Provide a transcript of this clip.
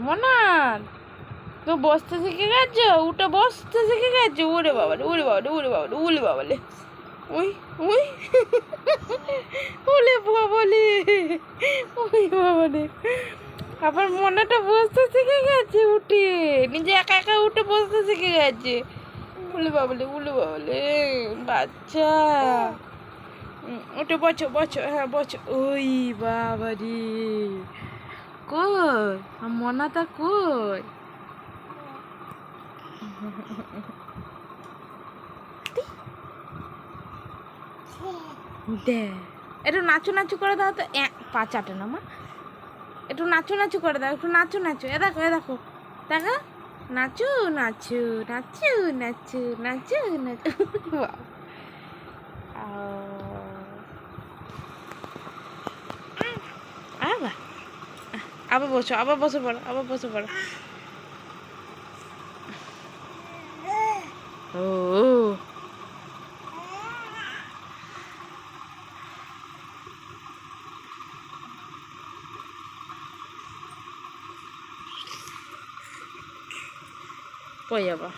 মোনা তো বসতে শিখে গেছো, উঠে বসতে শিখে গেছো। ওরে বাবারে, ওরে বাবারে, ওরে বাবারে, ওরে বাবালে, ওই ওই ওলে বাবালে, ওই বাবালে। আবার মোনাটা বসতে শিখে গেছে উঠে, নিজে একা একা উঠে বসতে শিখে গেছে। উলে বাবালে, উলে বাবালে, বাচ্চা। উঠে বসো বসো, হ্যাঁ বসো। ওই বাবারে, কই মনাটা কই? দে একটু নাচু নাচু করে দাও তো। পা চাটে না মা, একটু নাচু নাচু করে দাও, একটু নাচু নাচু। এ দেখো, এ দেখো, দেখো, নাচু নাচু নাচু নাচু নাচু নাচু। আবার আবার বসো, আবার বসে পড়ো, আবার বসে পড়ো। ও কই যাবা?